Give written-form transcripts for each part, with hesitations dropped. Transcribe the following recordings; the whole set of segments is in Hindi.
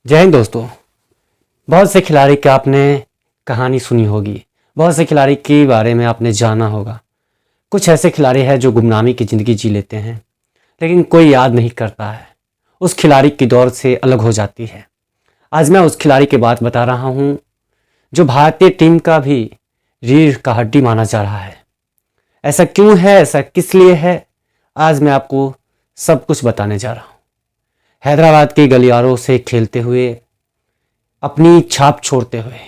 जय हिंद दोस्तों। बहुत से खिलाड़ी की आपने कहानी सुनी होगी, बहुत से खिलाड़ी के बारे में आपने जाना होगा। कुछ ऐसे खिलाड़ी हैं जो गुमनामी की ज़िंदगी जी लेते हैं, लेकिन कोई याद नहीं करता है। उस खिलाड़ी की दौर से अलग हो जाती है। आज मैं उस खिलाड़ी की बात बता रहा हूँ जो भारतीय टीम का भी रीढ़ का हड्डी माना जा रहा है। ऐसा क्यों है, ऐसा किस लिए है, आज मैं आपको सब कुछ बताने जा रहा हूँ। हैदराबाद के गलियारों से खेलते हुए, अपनी छाप छोड़ते हुए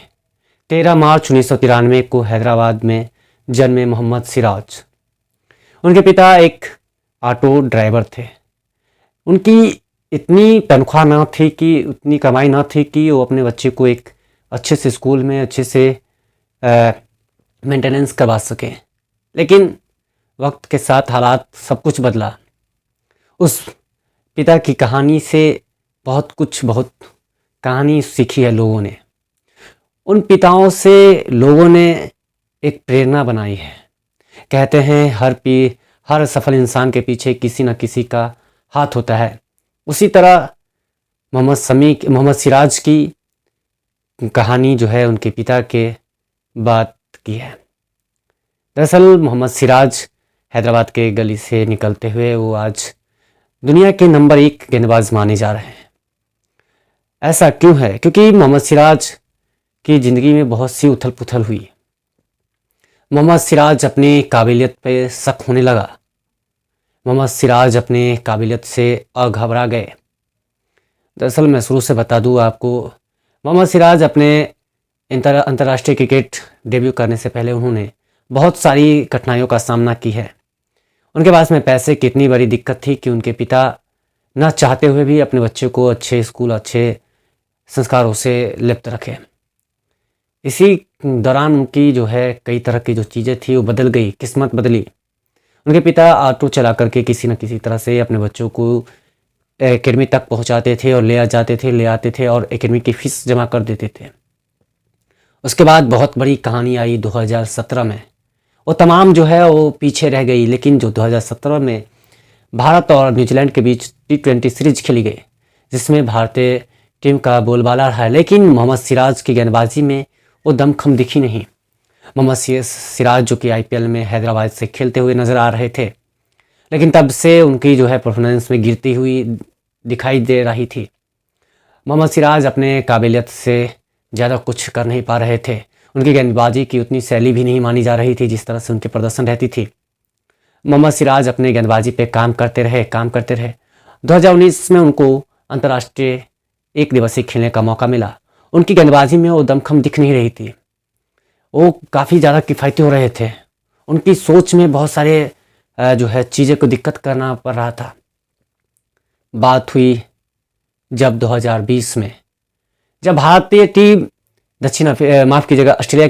13 मार्च 1993 को हैदराबाद में जन्मे मोहम्मद सिराज। उनके पिता एक ऑटो ड्राइवर थे। उनकी इतनी तनख्वाह ना थी कि उतनी कमाई ना थी कि वो अपने बच्चे को एक अच्छे से स्कूल में अच्छे से मेंटेनेंस करवा सकें। लेकिन वक्त के साथ हालात सब कुछ बदला। उस पिता की कहानी से बहुत कहानी सीखी है लोगों ने। उन पिताओं से लोगों ने एक प्रेरणा बनाई है। कहते हैं हर सफल इंसान के पीछे किसी न किसी का हाथ होता है। उसी तरह मोहम्मद सिराज की कहानी जो है उनके पिता के बात की है। दरअसल मोहम्मद सिराज हैदराबाद के गली से निकलते हुए वो आज दुनिया के नंबर 1 गेंदबाज माने जा रहे हैं। ऐसा क्यों है? क्योंकि मोहम्मद सिराज की ज़िंदगी में बहुत सी उथल पुथल हुई। मोहम्मद सिराज अपनी काबिलियत पे शक होने लगा। मोहम्मद सिराज अपने काबिलियत से घबरा गए। दरअसल मैं शुरू से बता दूं आपको, मोहम्मद सिराज अपने अंतर्राष्ट्रीय क्रिकेट डेब्यू करने से पहले उन्होंने बहुत सारी कठिनाइयों का सामना की है। उनके पास में पैसे की इतनी बड़ी दिक्कत थी कि उनके पिता न चाहते हुए भी अपने बच्चे को अच्छे स्कूल, अच्छे संस्कारों से लिप्त रखे। इसी दौरान उनकी जो है कई तरह की जो चीज़ें थी वो बदल गई, किस्मत बदली। उनके पिता ऑटो चला करके किसी न किसी तरह से अपने बच्चों को एकेडमी तक पहुंचाते थे और ले आते थे और एकेडमी की फीस जमा कर देते थे। उसके बाद बहुत बड़ी कहानी आई 2017 में। वो तमाम जो है वो पीछे रह गई। लेकिन जो 2017 में भारत और न्यूजीलैंड के बीच T20 सीरीज खेली गई, जिसमें भारतीय टीम का बोलबाला रहा, लेकिन मोहम्मद सिराज की गेंदबाजी में वो दमखम दिखी नहीं। मोहम्मद सिराज जो कि IPL में हैदराबाद से खेलते हुए नज़र आ रहे थे, लेकिन तब से उनकी जो है परफॉर्मेंस में गिरती हुई दिखाई दे रही थी। मोहम्मद सिराज अपने काबिलियत से ज़्यादा कुछ कर नहीं पा रहे थे। उनकी गेंदबाजी की उतनी शैली भी नहीं मानी जा रही थी जिस तरह से उनके प्रदर्शन रहती थी। मोहम्मद सिराज अपने गेंदबाजी पे काम करते रहे। 2019 में उनको अंतर्राष्ट्रीय एक दिवसीय खेलने का मौका मिला। उनकी गेंदबाजी में वो दमखम दिख नहीं रही थी। वो काफ़ी ज़्यादा किफ़ायती हो रहे थे। उनकी सोच में बहुत सारे जो है चीज़ें को दिक्कत करना पड़ रहा था। बात हुई जब 2020 में, जब भारतीय टीम ऑस्ट्रेलिया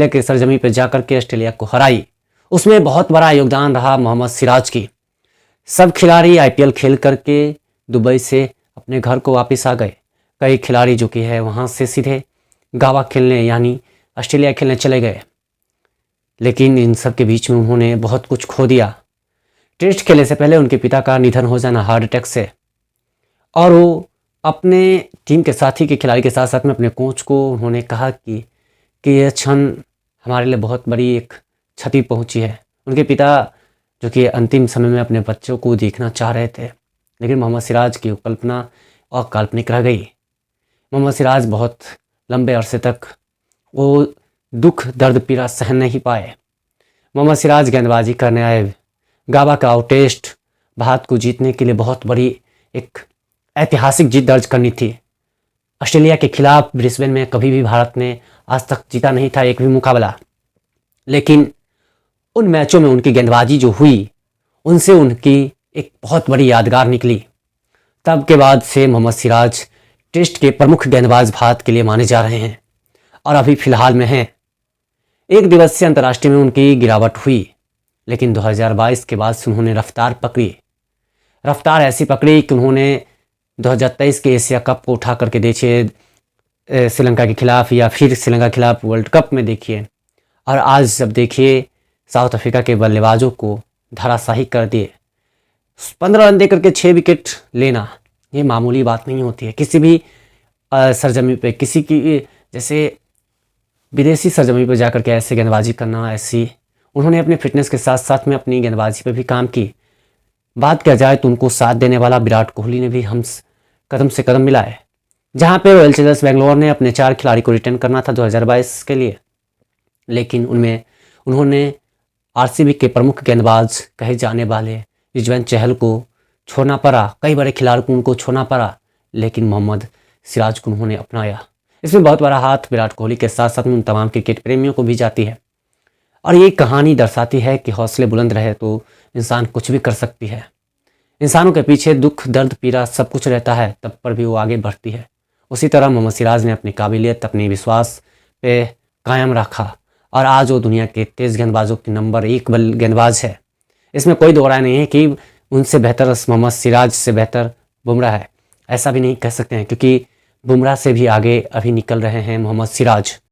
के सरजमी पे जाकर के ऑस्ट्रेलिया को हराई। उसमें बहुत बड़ा योगदान रहा मोहम्मद सिराज की। सब खिलाड़ी IPL खेल करके दुबई से अपने घर को वापस आ गए। कई खिलाड़ी जो कि है वहाँ से सीधे गावा खेलने यानी ऑस्ट्रेलिया खेलने चले गए। लेकिन इन सब के बीच में उन्होंने बहुत कुछ खो दिया। टेस्ट खेलने से पहले उनके पिता का निधन हो जाना हार्ट अटैक से, और वो अपने टीम के साथी के खिलाड़ी के साथ साथ में अपने कोच को उन्होंने कहा कि यह क्षण हमारे लिए बहुत बड़ी एक क्षति पहुंची है। उनके पिता जो कि अंतिम समय में अपने बच्चों को देखना चाह रहे थे, लेकिन मोहम्मद सिराज की कल्पना और काल्पनिक रह गई। मोहम्मद सिराज बहुत लंबे अरसे तक वो दुख दर्द पीड़ा सहन नहीं पाए। मोहम्मद सिराज गेंदबाजी करने आए। गावा का आउट टेस्ट भारत को जीतने के लिए बहुत बड़ी एक ऐतिहासिक जीत दर्ज करनी थी। ऑस्ट्रेलिया के खिलाफ ब्रिस्बेन में कभी भी भारत ने आज तक जीता नहीं था एक भी मुकाबला। लेकिन उन मैचों में उनकी गेंदबाजी जो हुई, उनसे उनकी एक बहुत बड़ी यादगार निकली। तब के बाद से मोहम्मद सिराज टेस्ट के प्रमुख गेंदबाज भारत के लिए माने जा रहे हैं और अभी फिलहाल में हैं। एक दिवसीय अंतर्राष्ट्रीय में उनकी गिरावट हुई, लेकिन 2022 के बाद से उन्होंने रफ्तार ऐसी पकड़ी कि उन्होंने 2023 के एशिया कप को उठा करके देखिए श्रीलंका के खिलाफ, या फिर श्रीलंका के खिलाफ वर्ल्ड कप में देखिए, और आज जब देखिए साउथ अफ्रीका के बल्लेबाजों को धराशाही कर दिए। 15 रन देकर के 6 विकेट लेना ये मामूली बात नहीं होती है। किसी भी सरजमी पे किसी की जैसे विदेशी सरजमी पे जाकर के ऐसे गेंदबाजी करना, ऐसी उन्होंने अपने फिटनेस के साथ साथ में अपनी गेंदबाजी पे भी काम की। बात किया जाए तो उनको साथ देने वाला विराट कोहली ने भी हम कदम से कदम मिलाए। जहाँ पे रॉयल चैलेंजर्स बेंगलोर ने अपने 4 खिलाड़ी को रिटेन करना था 2022 के लिए, लेकिन उनमें उन्होंने आरसीबी के प्रमुख गेंदबाज कहे जाने वाले युजवेंद्र चहल को छोड़ना पड़ा, कई बड़े खिलाड़ियों को उनको छोड़ना पड़ा, लेकिन मोहम्मद सिराज को उन्होंने अपनाया। इसमें बहुत बड़ा हाथ विराट कोहली के साथ साथ में उन तमाम क्रिकेट प्रेमियों को भी जाती है। और ये कहानी दर्शाती है कि हौसले बुलंद रहे तो इंसान कुछ भी कर सकती है। इंसानों के पीछे दुख, दर्द, पीड़ा सब कुछ रहता है, तब पर भी वो आगे बढ़ती है। उसी तरह मोहम्मद सिराज ने अपनी काबिलियत, अपने विश्वास पे कायम रखा और आज वो दुनिया के तेज़ गेंदबाजों के नंबर 1 गेंदबाज है। इसमें कोई दो राय नहीं है कि उनसे बेहतर मोहम्मद सिराज से बेहतर बुमराह है। ऐसा भी नहीं कह सकते हैं, क्योंकि बुमराह से भी आगे अभी निकल रहे हैं मोहम्मद सिराज।